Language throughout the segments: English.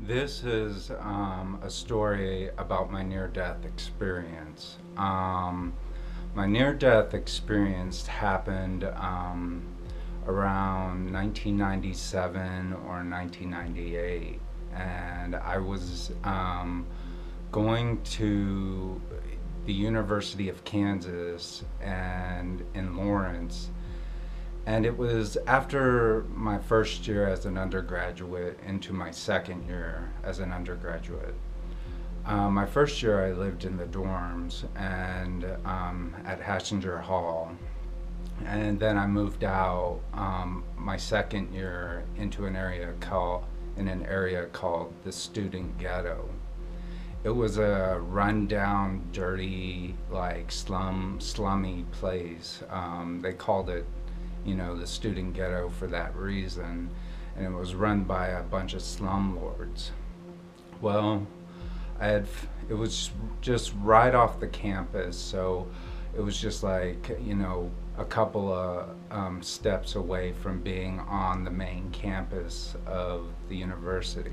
This is a story about my near-death experience. My near-death experience happened around 1997 or 1998, and I was going to the University of Kansas and in Lawrence, and it was after my first year as an undergraduate into my second year as an undergraduate. My first year I lived in the dorms and at Hassinger Hall. And then I moved out my second year into an area called the Student Ghetto. It was a rundown, dirty, like slummy place. They called it, the student ghetto for that reason, and it was run by a bunch of slumlords. Well, it was just right off the campus, so it was just like, a couple of steps away from being on the main campus of the university.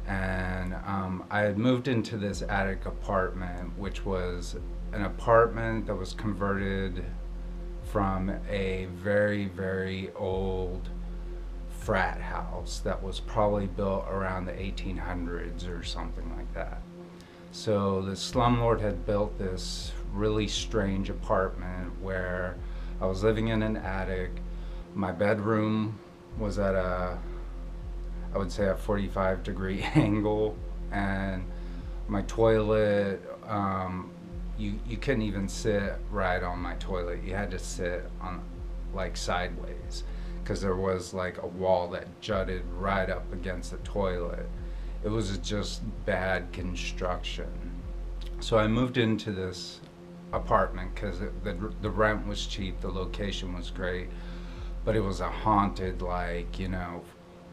And I had moved into this attic apartment, which was an apartment that was converted from a very, very old frat house that was probably built around the 1800s or something like that. So the slumlord had built this really strange apartment where I was living in an attic. My bedroom was at I would say a 45-degree angle, and my toilet, you couldn't even sit right on my toilet. You had to sit on like sideways because there was like a wall that jutted right up against the toilet. It was just bad construction. So I moved into this apartment because the rent was cheap, the location was great, but it was a haunted, like,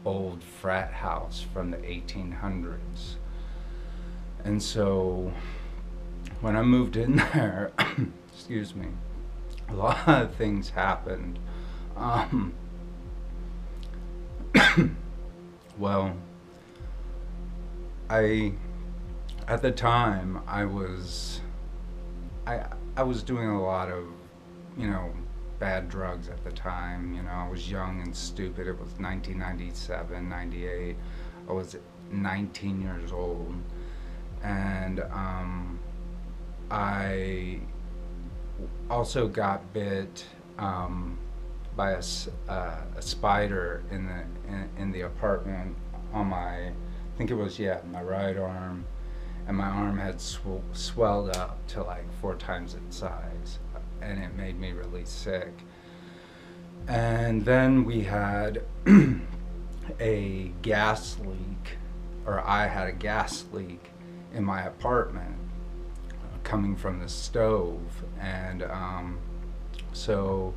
old frat house from the 1800s. And so when I moved in there, excuse me, a lot of things happened. Well, at the time, I was doing a lot of, bad drugs at the time. I was young and stupid. It was 1997, 98. I was 19 years old. And I also got bit by a spider in the apartment on my, I think it was, my right arm, and my arm had swelled up to like 4 times its size, and it made me really sick. And then we had a gas leak, or I had a gas leak in my apartment coming from the stove. And so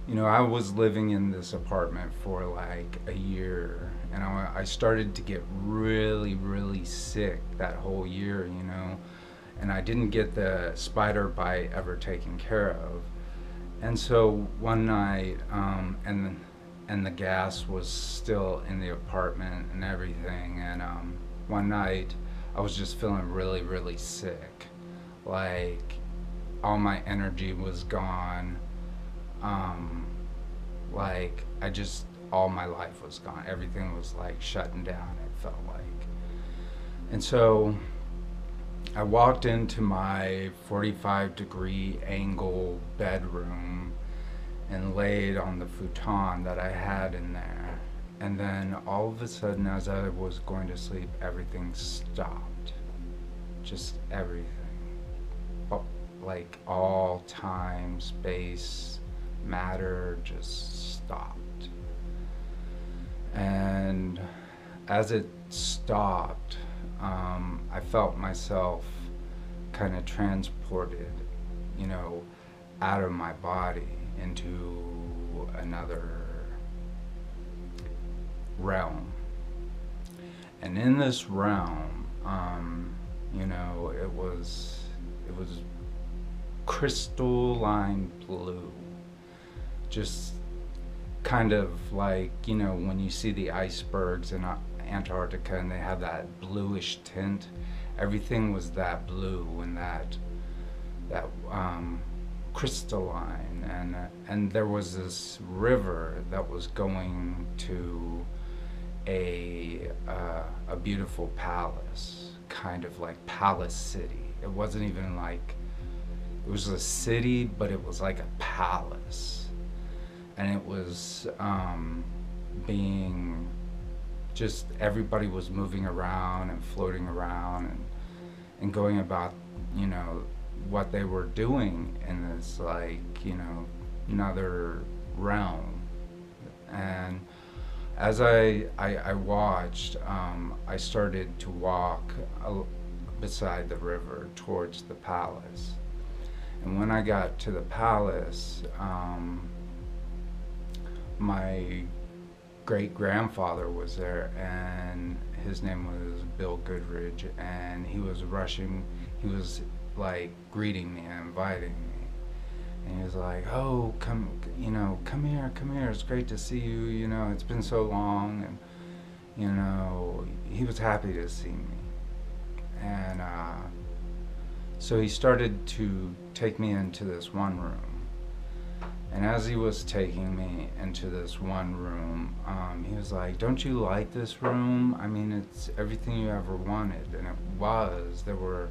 I was living in this apartment for like a year, and I started to get really, really sick that whole year, and I didn't get the spider bite ever taken care of. And so one night, and the gas was still in the apartment and everything, and one night I was just feeling really, really sick. Like, all my energy was gone. Like, all my life was gone. Everything was like shutting down, it felt like. And so I walked into my 45-degree angle bedroom and laid on the futon that I had in there. And then all of a sudden, as I was going to sleep, everything stopped. Just everything. Like, all time, space, matter just stopped. And as it stopped, I felt myself kind of transported, out of my body into another realm. And in this realm, it was crystalline blue, just kind of like, when you see the icebergs in Antarctica, and they have that bluish tint. Everything was that blue and that crystalline, and there was this river that was going to a beautiful palace, kind of like Palace City. It wasn't even like it was a city, but it was like a palace, and it was being just everybody was moving around and floating around and going about, you know, what they were doing in this, like, you know, another realm. And as I watched, I started to walk beside the river towards the palace. And when I got to the palace, my great grandfather was there, and his name was Bill Goodridge, and he was rushing, he was like greeting me and inviting me. And he was like, "Oh, come, you know, come here, it's great to see you, you know, it's been so long." And, you know, he was happy to see me. And so he started to take me into this one room. And as he was taking me into this one room, he was like, "Don't you like this room? I mean, it's everything you ever wanted." And it was. There were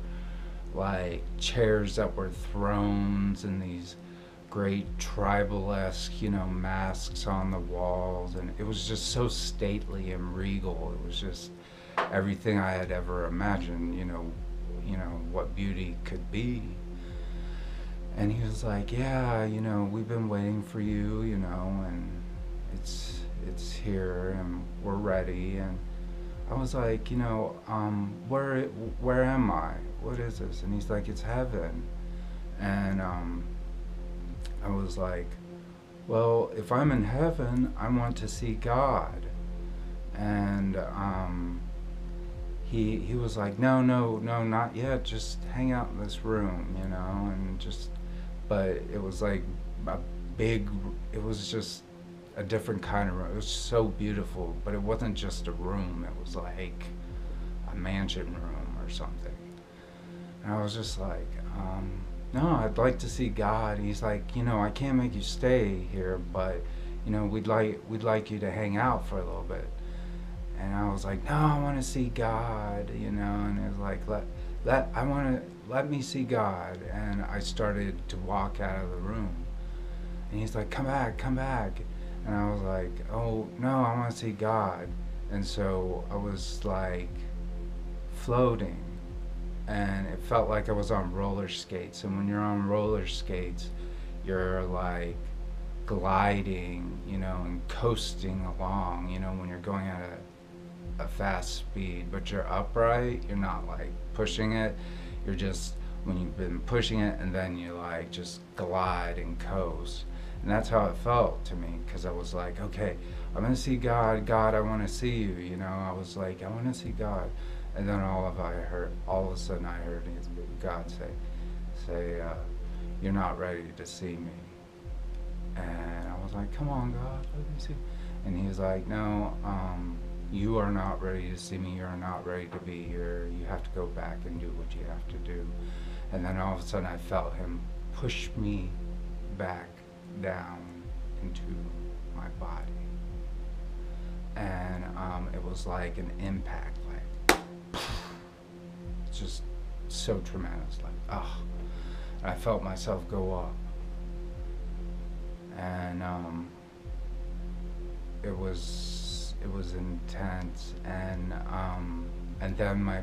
like chairs that were thrones and these great tribal-esque, you know, masks on the walls. And it was just so stately and regal. It was just everything I had ever imagined, you know, what beauty could be. And he was like, "Yeah, you know, we've been waiting for you, you know, and it's here and we're ready." And I was like, you know, where am I? What is this? And he's like, "It's heaven." And I was like, "Well, if I'm in heaven, I want to see God." And he was like, no, not yet. Just hang out in this room, you know, and just. But it was like a big. It was just a different kind of room. It was so beautiful, but it wasn't just a room. It was like a mansion room or something. And I was just like, no, I'd like to see God. He's like, "You know, I can't make you stay here, but, you know, we'd like you to hang out for a little bit." And I was like, "No, I want to see God," you know. And it was like, let me see God. And I started to walk out of the room. And he's like, come back. And I was like, "Oh, no, I want to see God." And so I was like floating. And it felt like I was on roller skates. And when you're on roller skates, you're like gliding, you know, and coasting along, you know, when you're going at a fast speed, but you're upright, you're not like pushing it, you're just, when you've been pushing it, and then you like just glide and coast. And that's how it felt to me, because I was like, okay, I'm gonna see God, I want to see you, you know. I was like, I want to see God. And then all of a sudden I heard God say, "You're not ready to see me." And I was like, "Come on, God, let me see." And he was like, "No, you are not ready to see me. You're not ready to be here. You have to go back and do what you have to do." And then all of a sudden I felt him push me back down into my body. And it was like an impact, like, just so tremendous, like, oh. And I felt myself go up. And it was intense. And then my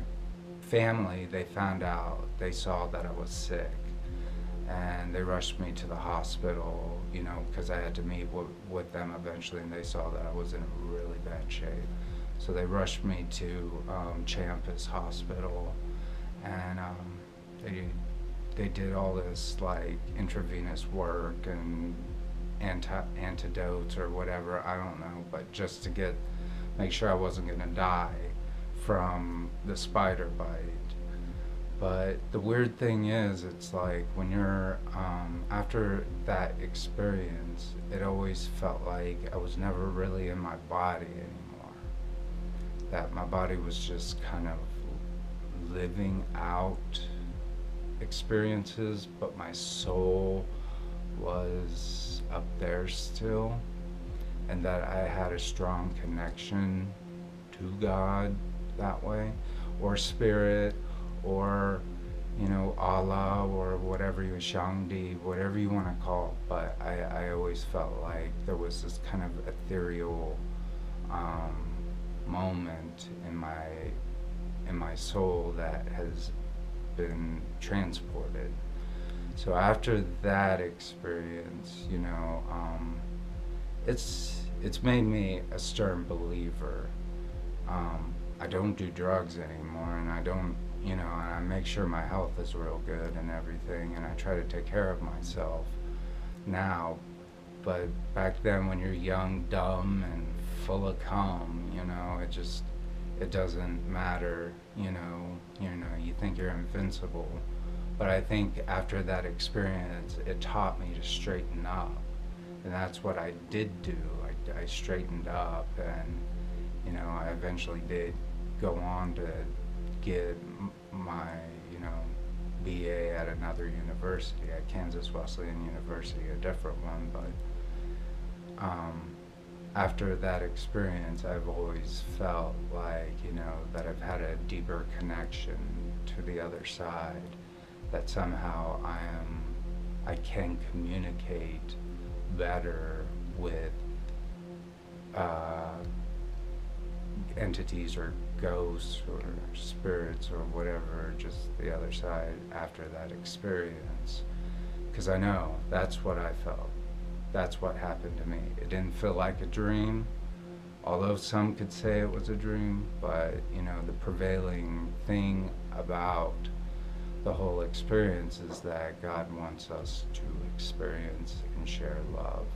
family, they found out, they saw that I was sick, and they rushed me to the hospital, you know, because I had to meet with them eventually, and they saw that I was in really bad shape. So they rushed me to Champus Hospital, and they did all this like intravenous work and antidotes or whatever, I don't know, but just to make sure I wasn't gonna die from the spider bite. But the weird thing is, it's like when you're after that experience, it always felt like I was never really in my body anymore. that my body was just kind of living out experiences, but my soul was up there still, and that I had a strong connection to God that way, or spirit, or Allah, or whatever you, Shangdi, whatever you want to call it. But I always felt like there was this kind of ethereal um, moment in my soul that has been transported. So after that experience, it's made me a stern believer. I don't do drugs anymore, and I don't, and I make sure my health is real good and everything, and I try to take care of myself now. But back then, when you're young, dumb, and full of cum, it doesn't matter. You think you're invincible. But I think after that experience, it taught me to straighten up, and that's what I did do. I straightened up, and I eventually did go on to get my BA at another university, at Kansas Wesleyan University, a different one. But after that experience, I've always felt like that I've had a deeper connection to the other side, that somehow I can communicate better with entities or ghosts or spirits or whatever, just the other side after that experience. Because I know that's what I felt. That's what happened to me. It didn't feel like a dream, although some could say it was a dream, but the prevailing thing about the whole experience is that God wants us to experience and share love.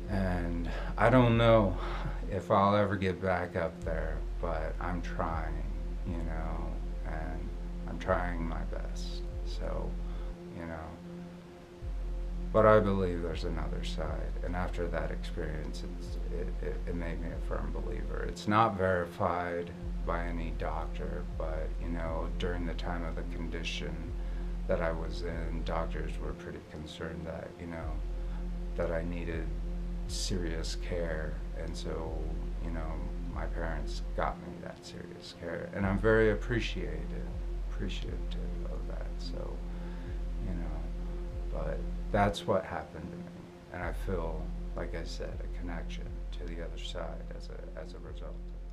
And I don't know if I'll ever get back up there, but I'm trying, and I'm trying my best. So, but I believe there's another side. And after that experience, it made me a firm believer. It's not verified by any doctor, but, during the time of the condition that I was in, doctors were pretty concerned that, that I needed serious care, and so my parents got me that serious care, and I'm very appreciative of that. So but that's what happened to me, and I feel, like I said, a connection to the other side as a result of it.